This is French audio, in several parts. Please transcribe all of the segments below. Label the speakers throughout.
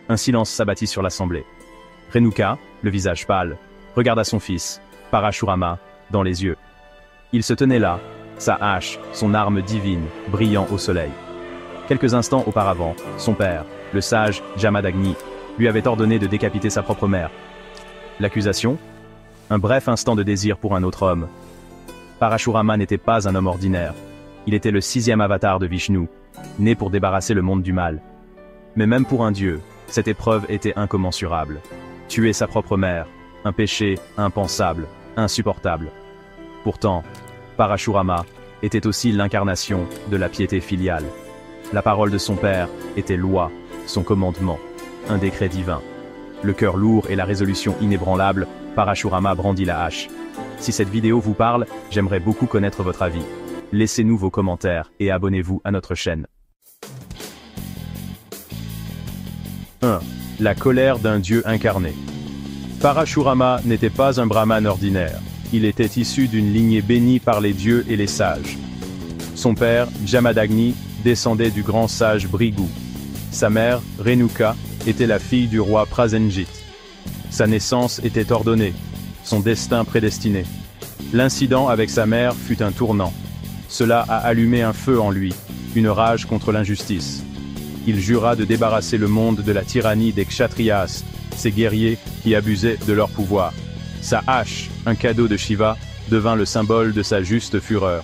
Speaker 1: Un silence s'abattit sur l'assemblée. Renuka, le visage pâle, regarda son fils, Parashurama, dans les yeux. Il se tenait là, sa hache, son arme divine, brillant au soleil. Quelques instants auparavant, son père, le sage Jamadagni, lui avait ordonné de décapiter sa propre mère. L'accusation? Un bref instant de désir pour un autre homme. Parashurama n'était pas un homme ordinaire. Il était le 6e avatar de Vishnu, né pour débarrasser le monde du mal. Mais même pour un dieu, cette épreuve était incommensurable. Tuer sa propre mère, un péché impensable, insupportable. Pourtant, Parashurama était aussi l'incarnation de la piété filiale. La parole de son père était loi, son commandement, un décret divin. Le cœur lourd et la résolution inébranlable, Parashurama brandit la hache. Si cette vidéo vous parle, j'aimerais beaucoup connaître votre avis. Laissez-nous vos commentaires et abonnez-vous à notre chaîne. 1. La colère d'un dieu incarné. Parashurama n'était pas un brahmane ordinaire. Il était issu d'une lignée bénie par les dieux et les sages. Son père, Jamadagni, descendait du grand sage Bhrigu. Sa mère, Renuka, était la fille du roi Prasenjit. Sa naissance était ordonnée, son destin prédestiné. L'incident avec sa mère fut un tournant. Cela a allumé un feu en lui, une rage contre l'injustice. Il jura de débarrasser le monde de la tyrannie des Kshatriyas, ces guerriers qui abusaient de leur pouvoir. Sa hache, un cadeau de Shiva, devint le symbole de sa juste fureur.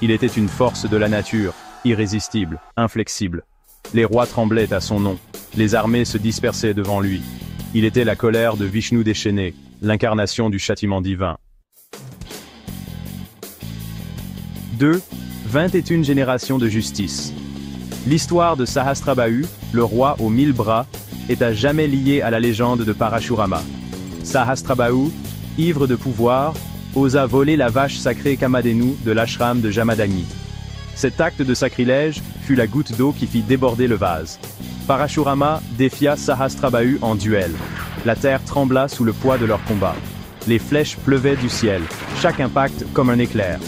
Speaker 1: Il était une force de la nature, irrésistible, inflexible. Les rois tremblaient à son nom, les armées se dispersaient devant lui. Il était la colère de Vishnu déchaîné, l'incarnation du châtiment divin. 2. 21 générations de justice. L'histoire de Sahasrabhu, le roi aux 1000 bras, est à jamais liée à la légende de Parashurama. Sahasrabhu, ivre de pouvoir, osa voler la vache sacrée Kamadhenu de l'ashram de Jamadagni. Cet acte de sacrilège fut la goutte d'eau qui fit déborder le vase. Parashurama défia Sahasrabhu en duel. La terre trembla sous le poids de leur combat. Les flèches pleuvaient du ciel, chaque impact comme un éclair.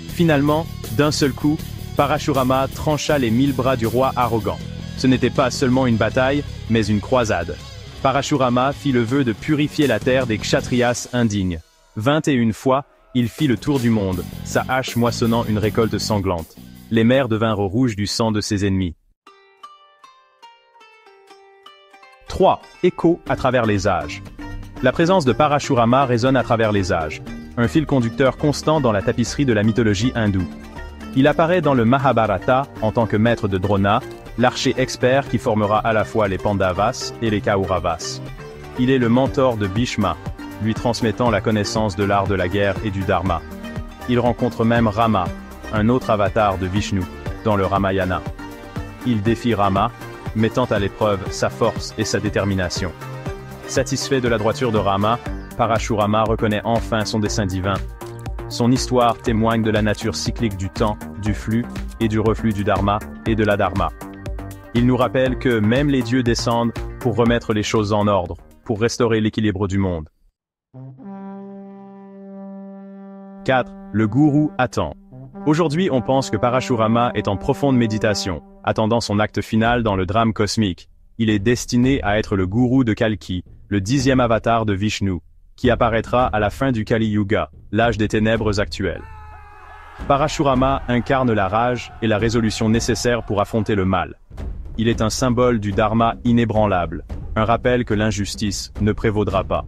Speaker 1: Finalement, d'un seul coup, Parashurama trancha les 1000 bras du roi arrogant. Ce n'était pas seulement une bataille, mais une croisade. Parashurama fit le vœu de purifier la terre des Kshatriyas indignes. 21 fois, il fit le tour du monde, sa hache moissonnant une récolte sanglante. Les mers devinrent rouges du sang de ses ennemis. 3. Écho à travers les âges. La présence de Parashurama résonne à travers les âges, un fil conducteur constant dans la tapisserie de la mythologie hindoue. Il apparaît dans le Mahabharata en tant que maître de Drona, l'archer expert qui formera à la fois les Pandavas et les Kauravas. Il est le mentor de Bhishma, lui transmettant la connaissance de l'art de la guerre et du dharma. Il rencontre même Rama, un autre avatar de Vishnu, dans le Ramayana. Il défie Rama, mettant à l'épreuve sa force et sa détermination. Satisfait de la droiture de Rama, Parashurama reconnaît enfin son dessein divin. Son histoire témoigne de la nature cyclique du temps, du flux et du reflux du dharma et de l'adharma. Il nous rappelle que même les dieux descendent pour remettre les choses en ordre, pour restaurer l'équilibre du monde. 4. Le gourou attend. Aujourd'hui, on pense que Parashurama est en profonde méditation, attendant son acte final dans le drame cosmique. Il est destiné à être le gourou de Kalki, le 10e avatar de Vishnu, qui apparaîtra à la fin du Kali Yuga, l'âge des ténèbres actuel. Parashurama incarne la rage et la résolution nécessaires pour affronter le mal. Il est un symbole du dharma inébranlable, un rappel que l'injustice ne prévaudra pas.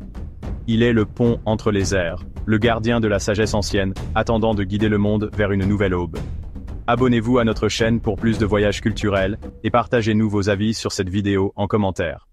Speaker 1: Il est le pont entre les ères, le gardien de la sagesse ancienne, attendant de guider le monde vers une nouvelle aube. Abonnez-vous à notre chaîne pour plus de voyages culturels et partagez-nous vos avis sur cette vidéo en commentaire.